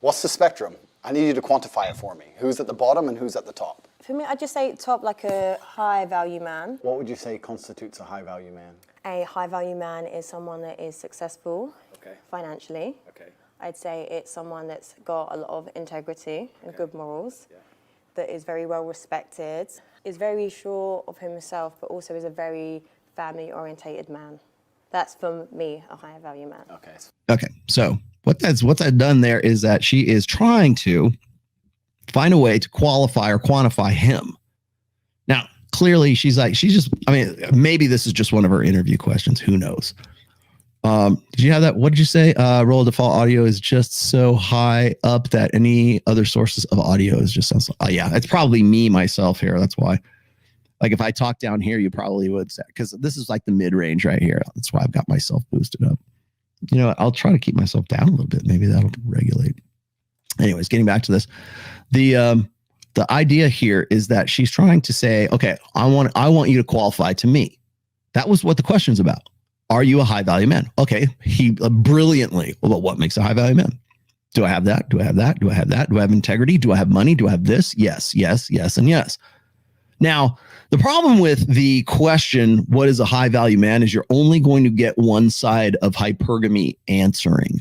What's the spectrum? I need you to quantify it for me. Who's at the bottom and who's at the top? For me, I'd just say top, like a high value man. What would you say constitutes a high value man? A high value man is someone that is successful financially. Okay. I'd say it's someone that's got a lot of integrity and good morals, that is very well respected, is very sure of himself, but also is a very family orientated man. That's, for me, a higher value man. Okay. Okay, so what that's done there is that she is trying to find a way to qualify or quantify him. Now, clearly, maybe this is just one of her interview questions. Who knows? Did you have that? What did you say? Roll default audio is just so high up that any other sources of audio is just sounds. Yeah, it's probably me myself here. That's why. Like if I talk down here, you probably would say, because this is like the mid range right here. That's why I've got myself boosted up. You know, I'll try to keep myself down a little bit. Maybe that'll regulate. Anyways, getting back to this, the idea here is that she's trying to say, okay, I want you to qualify to me. That was what the question's about. Are you a high value man? Okay, he brilliantly. Well, what makes a high value man? Do I have that? Do I have that? Do I have that? Do I have integrity? Do I have money? Do I have this? Yes, yes, yes, and yes. Now, the problem with the question, what is a high value man, is you're only going to get one side of hypergamy answering.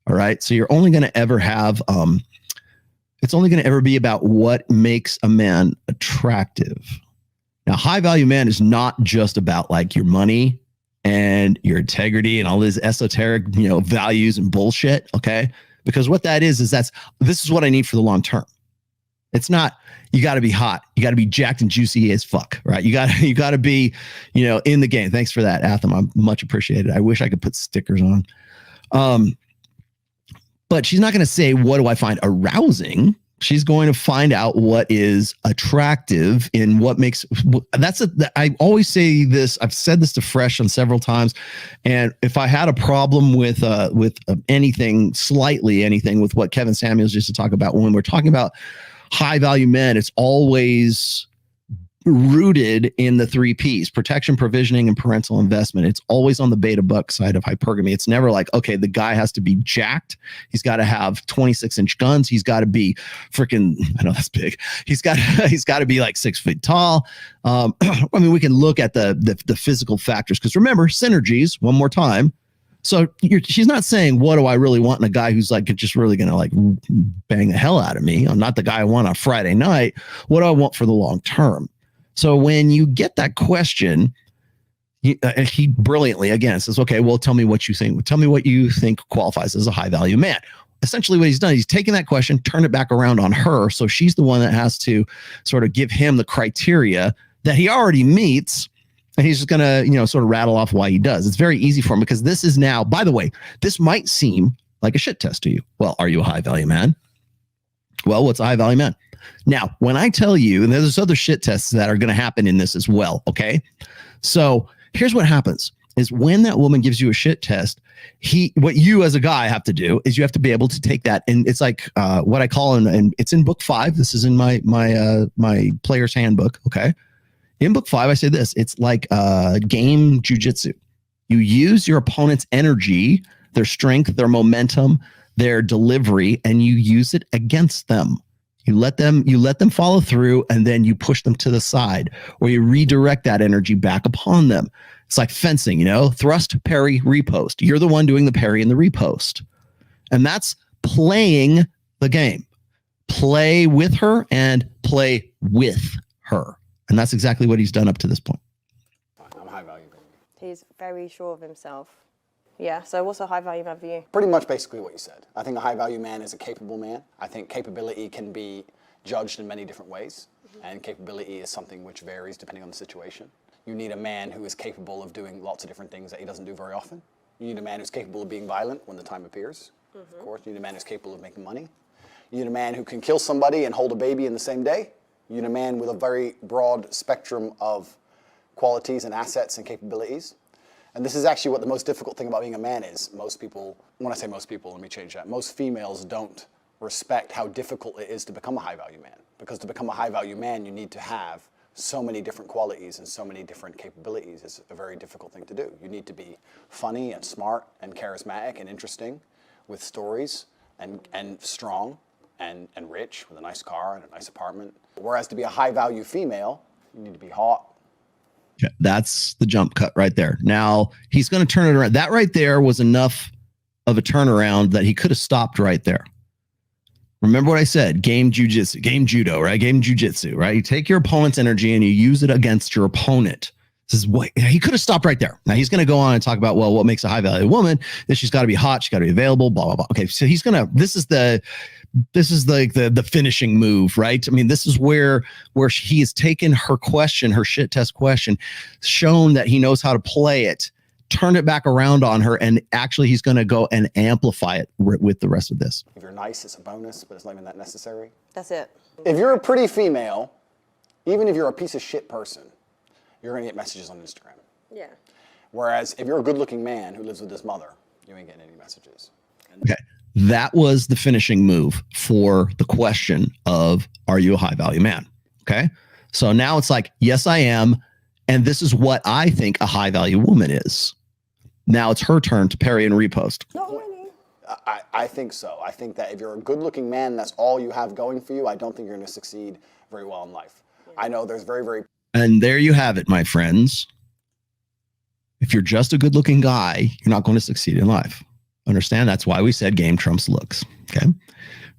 All right. So you're only going to ever have, it's only going to ever be about what makes a man attractive. Now, high value man is not just about like your money and your integrity and all this esoteric, values and bullshit. Okay. Because what that is this is what I need for the long term. It's not, you got to be hot. You got to be jacked and juicy as fuck, right? You got to be, in the game. Thanks for that, Atham. I'm much appreciated. I wish I could put stickers on. But she's not going to say, what do I find arousing? She's going to find out what is attractive in what makes, I always say this. I've said this to Fresh on several times. And if I had a problem with anything with what Kevin Samuels used to talk about, when we're talking about high value men, it's always rooted in the 3 P's: protection, provisioning, and parental investment. It's always on the beta buck side of hypergamy. It's never like, okay, the guy has to be jacked. He's got to have 26-inch guns. He's got to be freaking, I know that's big. He's got to be like 6 feet tall. We can look at the physical factors, because remember, synergies, one more time. So she's not saying, what do I really want in a guy who's like just really going to like bang the hell out of me? I'm not the guy I want on Friday night. What do I want for the long term? So when you get that question, he brilliantly again says, okay, well, tell me what you think. Tell me what you think qualifies as a high value man. Essentially what he's done, he's taken that question, turned it back around on her. So she's the one that has to sort of give him the criteria that he already meets. And he's just going to, sort of rattle off why he does. It's very easy for him, because this is now, by the way, this might seem like a shit test to you. Well, are you a high value man? Well, what's a high value man? Now, when I tell you, and there's other shit tests that are going to happen in this as well. Okay. So here's what happens is when that woman gives you a shit test, what you as a guy have to do is you have to be able to take that. And it's like what I call, and it's in book 5. This is in my player's handbook. Okay. In book 5, I say this, it's like game jiu-jitsu. You use your opponent's energy, their strength, their momentum, their delivery, and you use it against them. You let them follow through, and then you push them to the side, or you redirect that energy back upon them. It's like fencing, thrust, parry, repost. You're the one doing the parry and the repost. And that's playing the game. Play with her and play with her. And that's exactly what he's done up to this point. I'm high value. He's very sure of himself. Yeah, so what's a high value man for you? Pretty much basically what you said. I think a high value man is a capable man. I think capability can be judged in many different ways. And capability is something which varies depending on the situation. You need a man who is capable of doing lots of different things that he doesn't do very often. You need a man who's capable of being violent when the time appears. Of course, you need a man who's capable of making money. You need a man who can kill somebody and hold a baby in the same day. You need a man with a very broad spectrum of qualities and assets and capabilities. And this is actually what the most difficult thing about being a man is. Most people, when I say most people, let me change that. Most females don't respect how difficult it is to become a high value man. Because to become a high value man, you need to have so many different qualities and so many different capabilities. It's a very difficult thing to do. You need to be funny and smart and charismatic and interesting with stories. and strong and rich with a nice car and a nice apartment. Whereas to be a high value female, you need to be hot. Okay, that's the jump cut right there. Now he's going to turn it around. That right there was enough of a turnaround that he could have stopped right there. Remember what I said, game jujitsu, game judo, right? Game jujitsu, right? You take your opponent's energy and you use it against your opponent. This is what he could have stopped right there. Now he's going to go on and talk about, well, what makes a high value woman is she's got to be hot. She's got to be available, blah, blah, blah. Okay. So he's going to, this is like the finishing move, right? I mean, this is where he has taken her question, her shit test question, shown that he knows how to play it, turn it back around on her, and actually he's going to go and amplify it with the rest of this. If you're nice, it's a bonus, but it's not even that necessary. That's it. If you're a pretty female, even if you're a piece of shit person, you're going to get messages on Instagram. Yeah. Whereas if you're a good-looking man who lives with his mother, you ain't getting any messages. Okay. That was the finishing move for the question of, are you a high value man? Okay. So now it's like, yes, I am. And this is what I think a high value woman is. Now it's her turn to parry and repost. Not really. I think so. I think that if you're a good-looking man, that's all you have going for you, I don't think you're going to succeed very well in life. Yeah. I know there's very... And there you have it, my friends. If you're just a good-looking guy, you're not going to succeed in life. Understand? That's why we said game trumps looks. Okay.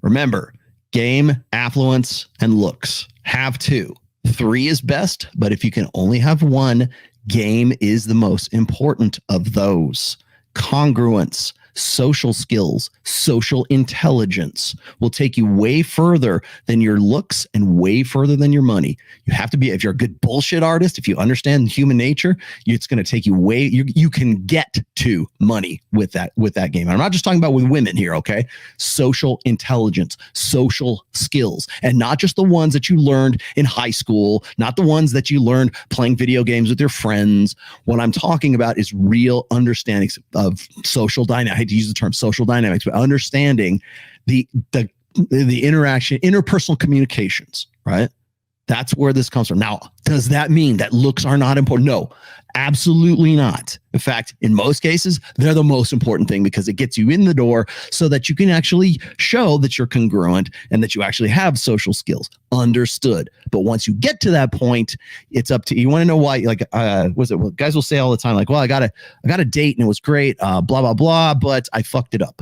Remember, game, affluence, and looks. Have two. 3 is best, but if you can only have 1, game is the most important of those. Congruence, social skills, social intelligence will take you way further than your looks and way further than your money. You have to be, if you're a good bullshit artist, if you understand human nature, it's going to take you way, you can get to money with that game. And I'm not just talking about with women here, okay? Social intelligence, social skills, and not just the ones that you learned in high school, not the ones that you learned playing video games with your friends. What I'm talking about is real understandings of social dynamics. I hate to use the term social dynamics, but understanding the interaction, interpersonal communications, right? That's where this comes from. Now, does that mean that looks are not important? No, absolutely not. In fact, in most cases, they're the most important thing because it gets you in the door so that you can actually show that you're congruent and that you actually have social skills. Understood. But once you get to that point, it's up to you. You want to know why? Like, guys will say all the time, like, well, I got a date and it was great, blah, blah, blah, but I fucked it up.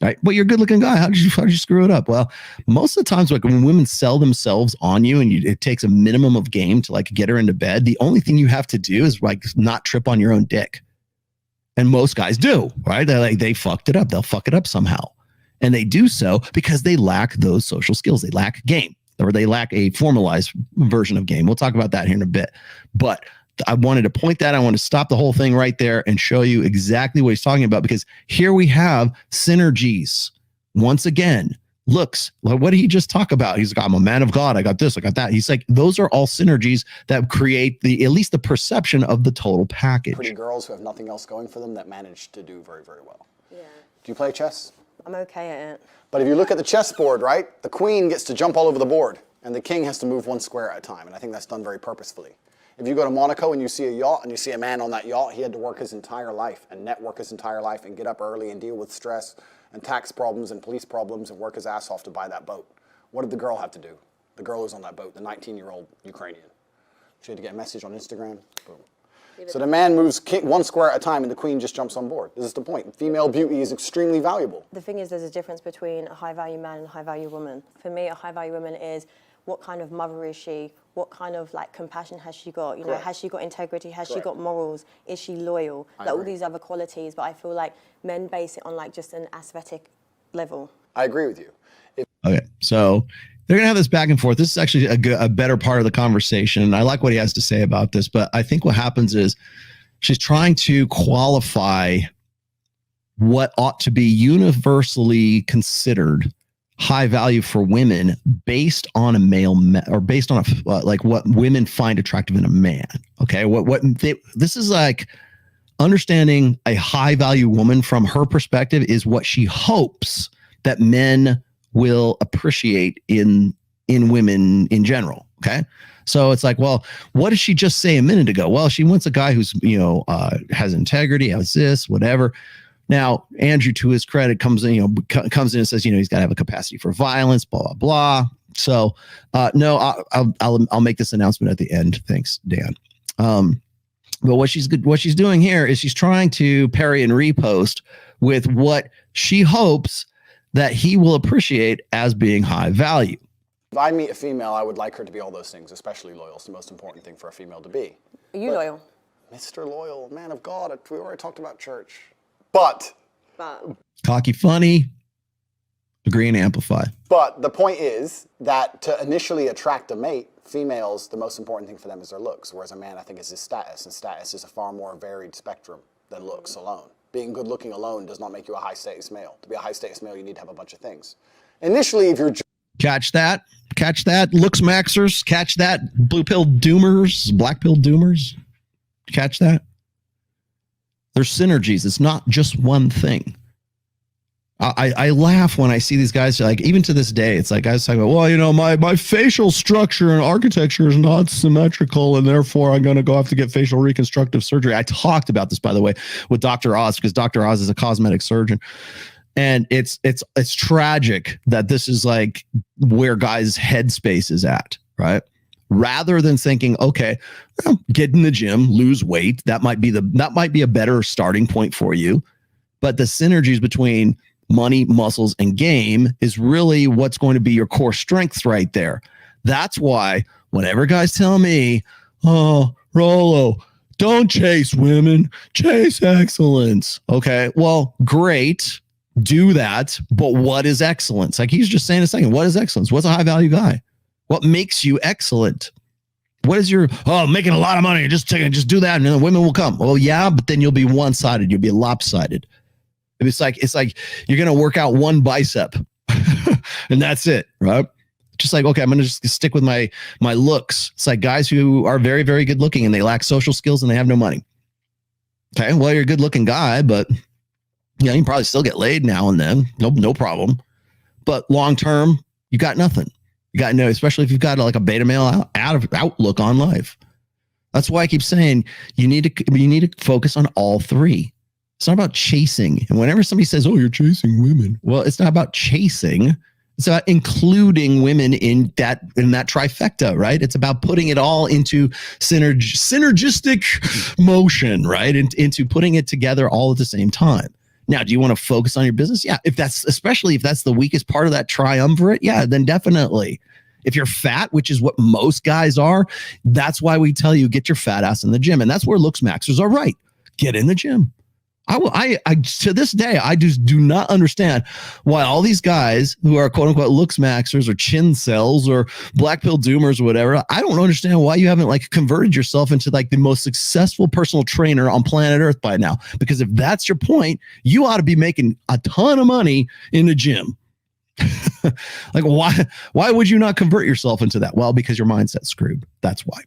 Right. Well, you're a good looking guy. How did you screw it up? Well, most of the times, like when women sell themselves on you and it takes a minimum of game to like get her into bed, the only thing you have to do is like not trip on your own dick. And most guys do, right? They're like, they fucked it up. They'll fuck it up somehow. And they do so because they lack those social skills. They lack game, or they lack a formalized version of game. We'll talk about that here in a bit. But I wanted to point that. I want to stop the whole thing right there and show you exactly what he's talking about, because here we have synergies. Once again, looks, like what did he just talk about? He's like, I'm a man of God. I got this, I got that. He's like, those are all synergies that create at least the perception of the total package. Pretty girls who have nothing else going for them that manage to do very, very well. Yeah. Do you play chess? I'm okay at it. But if you look at the chessboard, right, the queen gets to jump all over the board and the king has to move 1 square at a time. And I think that's done very purposefully. If you go to Monaco and you see a yacht and you see a man on that yacht, he had to work his entire life and network his entire life and get up early and deal with stress and tax problems and police problems and work his ass off to buy that boat. What did the girl have to do? The girl who's on that boat, the 19-year-old Ukrainian. She had to get a message on Instagram. Boom. So the man moves 1 square at a time and the queen just jumps on board. This is the point. Female beauty is extremely valuable. The thing is, there's a difference between a high-value man and a high-value woman. For me, a high-value woman is, what kind of mother is she? What kind of like compassion has she got? You know, has she got integrity? Has she got morals? Is she loyal? Like all these other qualities. But I feel like men base it on like just an aesthetic level. I agree with you. Okay, so they're gonna have this back and forth. This is actually a better part of the conversation, and I like what he has to say about this. But I think what happens is she's trying to qualify what ought to be universally considered high value for women based on a male or based on like what women find attractive in a man. Okay. This is like understanding a high value woman from her perspective is what she hopes that men will appreciate in women in general. Okay. So it's like, well, what did she just say a minute ago? Well, she wants a guy who's, has integrity, has this, whatever. Now, Andrew, to his credit, comes in, comes in and says, he's got to have a capacity for violence, blah, blah, blah. So, no, I'll make this announcement at the end. Thanks, Dan. But what she's doing here is she's trying to parry and repost with what she hopes that he will appreciate as being high value. If I meet a female, I would like her to be all those things, especially loyal. It's the most important thing for a female to be. Are you loyal? Mr. Loyal, man of God, we already talked about church. But cocky, funny, agree and amplify. But the point is that to initially attract a mate, females, the most important thing for them is their looks, whereas a man, I think, is his status, and status is a far more varied spectrum than looks alone. Being good looking alone does not make you a high status male. To be a high status male, you need to have a bunch of things. Initially, if you're catch that, looks maxers, catch that, blue pill doomers, black pill doomers, catch that. There's synergies. It's not just one thing. I laugh when I see these guys, like, even to this day, it's like guys talking about, well, my facial structure and architecture is not symmetrical, and therefore I'm going to go have to get facial reconstructive surgery. I talked about this, by the way, with Dr. Oz, because Dr. Oz is a cosmetic surgeon. And it's tragic that this is like where guys' headspace is at, right? Rather than thinking, okay, get in the gym, lose weight. That might be a better starting point for you. But the synergies between money, muscles, and game is really what's going to be your core strengths right there. That's why whenever guys tell me, oh, Rollo, don't chase women, chase excellence. Okay, well, great. Do that. But what is excellence? Like he's just saying a second, what is excellence? What's a high value guy? What makes you excellent? What is your, making a lot of money, just do that and then women will come. Well, yeah, but then you'll be one-sided. You'll be lopsided. It's like you're going to work out one bicep and that's it, right? Just like, okay, I'm going to just stick with my looks. It's like guys who are very, very good looking and they lack social skills and they have no money. Okay, well, you're a good looking guy, but you can probably still get laid now and then. No problem. But long term, you got nothing. You got no, especially if you've got like a beta male outlook on life. That's why I keep saying you need to focus on all three. It's not about chasing. And whenever somebody says, oh, you're chasing women. Well, it's not about chasing. It's about including women in that trifecta, right? It's about putting it all into synergistic motion, right? Into putting it together all at the same time. Now, do you want to focus on your business? Yeah. Especially if that's the weakest part of that triumvirate, yeah, then definitely. If you're fat, which is what most guys are, that's why we tell you get your fat ass in the gym. And that's where looks maxers are right. Get in the gym. I to this day, I just do not understand why all these guys who are quote unquote looks maxers or chin cells or black pill doomers or whatever, I don't understand why you haven't like converted yourself into like the most successful personal trainer on planet Earth by now. Because if that's your point, you ought to be making a ton of money in the gym. Like why would you not convert yourself into that? Well, because your mindset's screwed. That's why.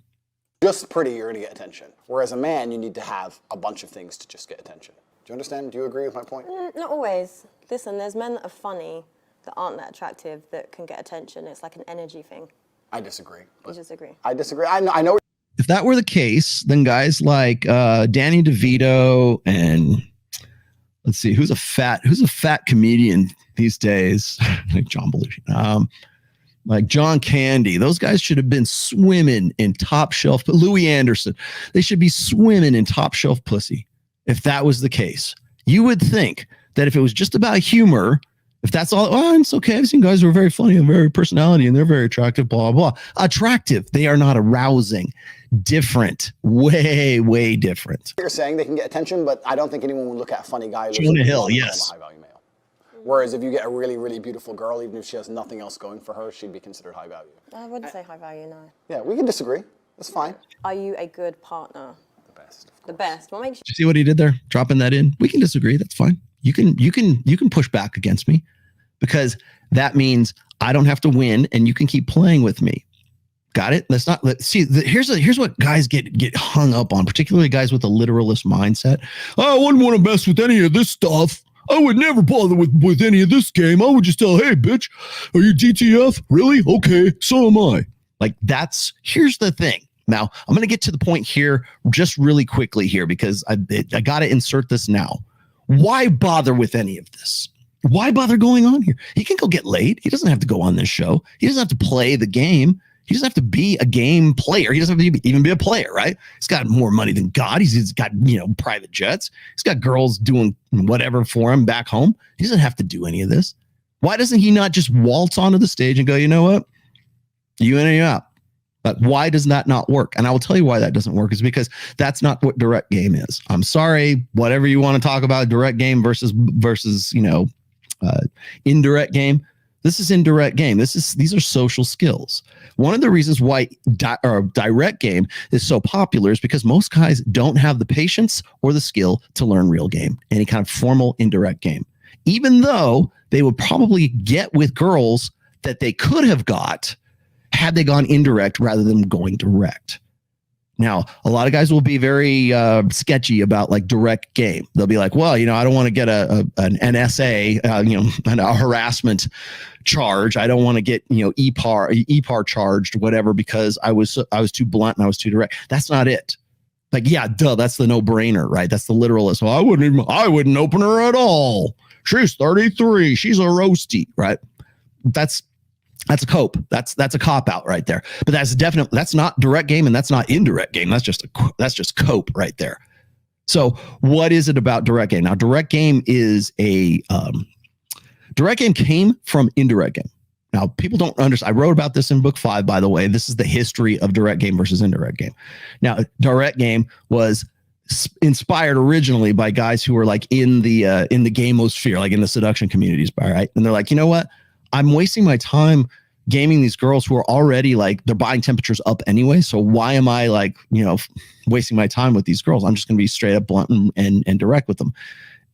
Just pretty, you're going to get attention. Whereas a man, you need to have a bunch of things to just get attention. Do you understand? Do you agree with my point? Not always. Listen, there's men that are funny that aren't that attractive that can get attention. It's like an energy thing. I disagree. You disagree? I disagree. I know. If that were the case, then guys like Danny DeVito and let's see, who's a fat comedian these days? Like John Belushi. Like John Candy, those guys should have been swimming in top shelf. But Louis Anderson, they should be swimming in top shelf pussy. If that was the case, you would think that if it was just about humor, if that's all, it's okay. I've seen guys who are very funny and very personality and they're very attractive, blah, blah. Attractive. They are not arousing. Different. Way, way different. You're saying they can get attention, but I don't think anyone would look at a funny guy. Jonah Hill, yes. A high value male. Whereas if you get a really, really beautiful girl, even if she has nothing else going for her, she'd be considered high value. I wouldn't say high value, no. Yeah, we can disagree. That's fine. Are you a good partner? The best. The best. What makes you see what he did there? Dropping that in. We can disagree. That's fine. You can push back against me because that means I don't have to win and you can keep playing with me. Got it? Let's not see. Here's what guys get hung up on, particularly guys with a literalist mindset. I wouldn't want to mess with any of this stuff. I would never bother with any of this game. I would just tell, hey, bitch, are you DTF? Really? Okay, so am I. Like here's the thing. Now, I'm going to get to the point here just really quickly here because I got to insert this now. Why bother with any of this? Why bother going on here? He can go get laid. He doesn't have to go on this show. He doesn't have to play the game. He doesn't have to be a game player. He doesn't have to even be a player, right? He's got more money than God. He's got, private jets. He's got girls doing whatever for him back home. He doesn't have to do any of this. Why doesn't he not just waltz onto the stage and go, you know what? You in and you out. But why does that not work? And I will tell you why that doesn't work is because that's not what direct game is. I'm sorry, whatever you want to talk about, direct game versus indirect game. This is indirect game. These are social skills. One of the reasons why direct game is so popular is because most guys don't have the patience or the skill to learn real game, any kind of formal indirect game, even though they would probably get with girls that they could have got had they gone indirect rather than going direct. Now, a lot of guys will be very sketchy about like direct game. They'll be like, well, I don't want to get an NSA, a harassment charge. I don't want to get, EPAR charged, whatever, because I was too blunt and I was too direct. That's not it. Like, yeah, duh, that's the no-brainer, right? That's the literalist. Well, I wouldn't open her at all. She's 33. She's a roasty, right? That's a cope. That's a cop out right there. But that's not direct game and that's not indirect game. That's just cope right there. So what is it about direct game? Now, direct game came from indirect game. Now, people don't understand. I wrote about this in book 5, by the way. This is the history of direct game versus indirect game. Now, direct game was inspired originally by guys who were like in the gamosphere, like in the seduction communities, right? And they're like, you know what? I'm wasting my time gaming these girls who are already like, they're buying temperatures up anyway. So why am I like, wasting my time with these girls? I'm just going to be straight up blunt and direct with them.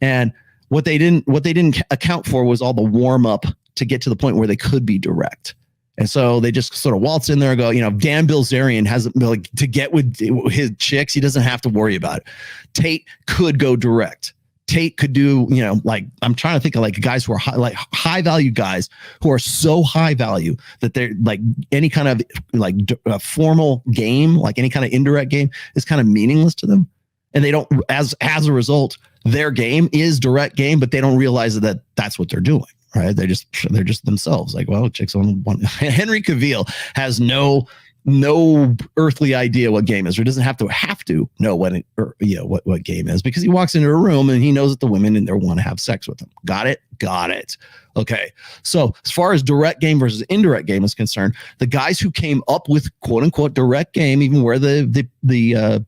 And what they didn't account for was all the warm up to get to the point where they could be direct. And so they just sort of waltz in there and go, Dan Bilzerian hasn't like to get with his chicks. He doesn't have to worry about it. Tate could go direct. Tate could do, like I'm trying to think of like guys who are high value guys who are so high value that they're like any kind of like a formal game, like any kind of indirect game is kind of meaningless to them. And they don't, as a result, their game is direct game, but they don't realize that that's what they're doing, right? They're just themselves like, well, chicks on one. Henry Cavill has no earthly idea what game is, or doesn't have to know what game is, because he walks into a room and he knows that the women in there want to have sex with him. Got it. Okay. So as far as direct game versus indirect game is concerned, the guys who came up with quote unquote direct game, even where the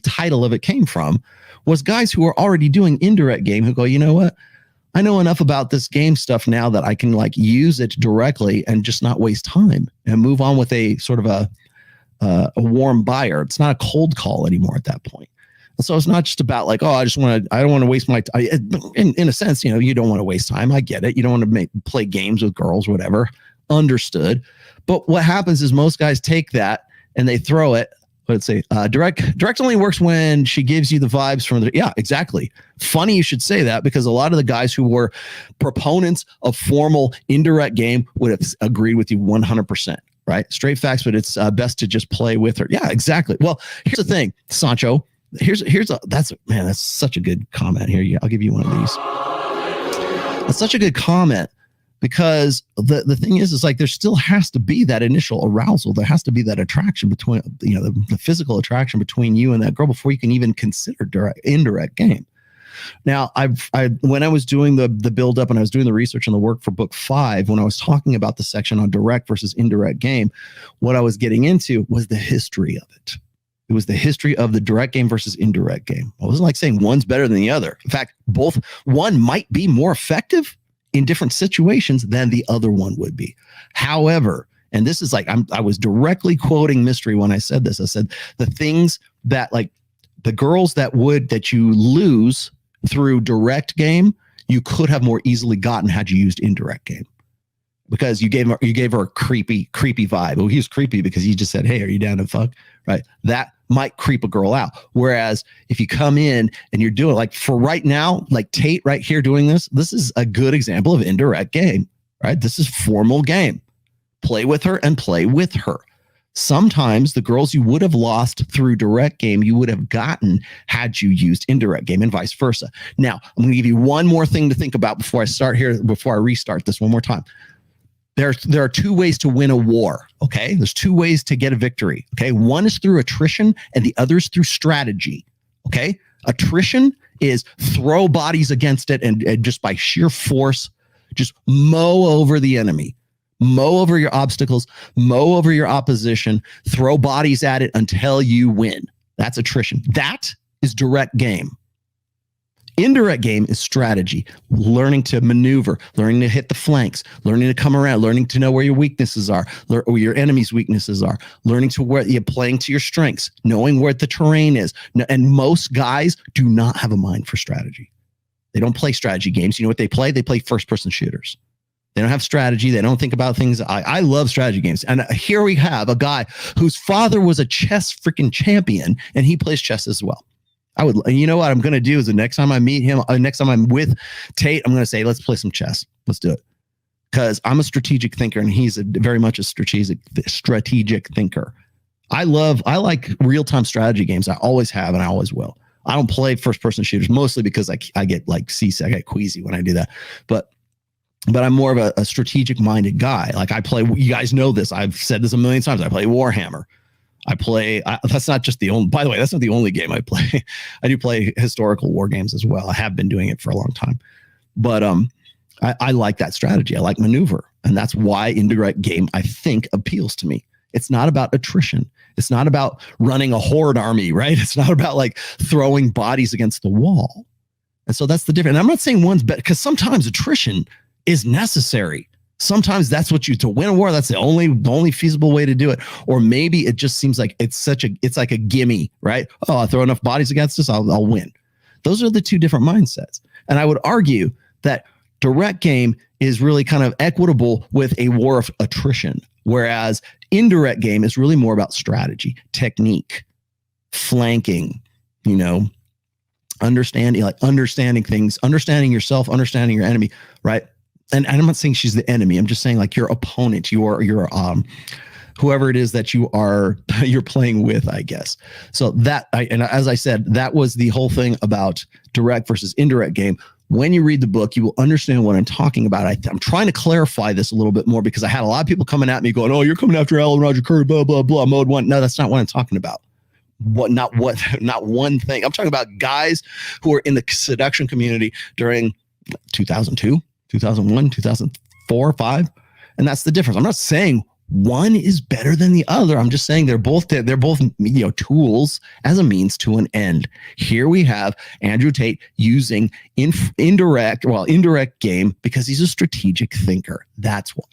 title of it came from, was guys who were already doing indirect game who go, you know what? I know enough about this game stuff now that I can like use it directly and just not waste time and move on with a sort of a warm buyer. It's not a cold call anymore at that point. And so it's not just about like, oh, I don't want to waste my time. In a sense, you don't want to waste time. I get it. You don't want to play games with girls, whatever. Understood. But what happens is most guys take that and they throw it. Let's say direct only works when she gives you the vibes from yeah, exactly. Funny you should say that, because a lot of the guys who were proponents of formal indirect game would have agreed with you 100%, right? Straight facts, but it's best to just play with her. Yeah, exactly. Well, here's the thing, Sancho. That's such a good comment here. I'll give you one of these. That's such a good comment. Because the thing is like there still has to be that initial arousal. There has to be that attraction between, the physical attraction between you and that girl before you can even consider indirect game. Now, when I was doing the build up and I was doing the research and the work for book 5, when I was talking about the section on direct versus indirect game, what I was getting into was the history of it. It was the history of the direct game versus indirect game. I wasn't like saying one's better than the other. In fact, one might be more effective in different situations than the other one would be. However, and this is like, I was directly quoting Mystery when I said this. I said the things that like the girls that you lose through direct game, you could have more easily gotten had you used indirect game, because you gave her a creepy vibe. Well, he was creepy because he just said, hey, are you down to fuck? Right. That might creep a girl out. Whereas if you come in and you're doing like for right now, like Tate right here doing this is a good example of indirect game, right? This is formal game. Play with her and play with her. Sometimes the girls you would have lost through direct game, you would have gotten had you used indirect game, and vice versa. Now, I'm going to give you one more thing to think about before I restart this one more time. There are two ways to win a war, okay? There's two ways to get a victory, okay? One is through attrition, and the other is through strategy, okay? Attrition is throw bodies against it and just by sheer force, just mow over the enemy. Mow over your obstacles, mow over your opposition, throw bodies at it until you win. That's attrition. That is direct game. Indirect game is strategy, learning to maneuver, learning to hit the flanks, learning to come around, learning to know where your weaknesses are, where your enemy's weaknesses are, learning to where you're playing to your strengths, knowing where the terrain is. And most guys do not have a mind for strategy. They don't play strategy games. You know what they play? They play first-person shooters. They don't have strategy. They don't think about things. I love strategy games. And here we have a guy whose father was a chess freaking champion, and he plays chess as well. You know what I'm going to do is the next time I meet him, next time I'm with Tate, I'm going to say, let's play some chess. Let's do it. Because I'm a strategic thinker, and he's very much a strategic thinker. I like real-time strategy games. I always have, and I always will. I don't play first-person shooters, mostly because I get like seasick, I get queasy when I do that. But I'm more of a strategic minded guy. Like I play, you guys know this. I've said this a million times. I play Warhammer. That's not just the only, by the way, that's not the only game I play. I do play historical war games as well. I have been doing it for a long time, but I like that strategy. I like maneuver. And that's why indirect game, I think, appeals to me. It's not about attrition. It's not about running a horde army, right? It's not about like throwing bodies against the wall. And so that's the difference. And I'm not saying one's better, because sometimes attrition is necessary. Sometimes that's what to win a war, that's the only feasible way to do it. Or maybe it just seems like it's like a gimme, right? Oh, I'll throw enough bodies against us, I'll win. Those are the two different mindsets. And I would argue that direct game is really kind of equitable with a war of attrition, whereas indirect game is really more about strategy, technique, flanking, understanding things, understanding yourself, understanding your enemy, right? And I'm not saying she's the enemy. I'm just saying like your opponent, your whoever it is that you're playing with, I guess. So and as I said, that was the whole thing about direct versus indirect game. When you read the book, you will understand what I'm talking about. I'm trying to clarify this a little bit more because I had a lot of people coming at me going, "Oh, you're coming after Alan Roger Curry, blah blah blah, mode 1." No, that's not what I'm talking about. Not one thing. I'm talking about guys who are in the seduction community during 2002. 2001, 2004, 5. And that's the difference. I'm not saying one is better than the other. I'm just saying they're both tools as a means to an end. Here we have Andrew Tate using indirect game because he's a strategic thinker. That's why.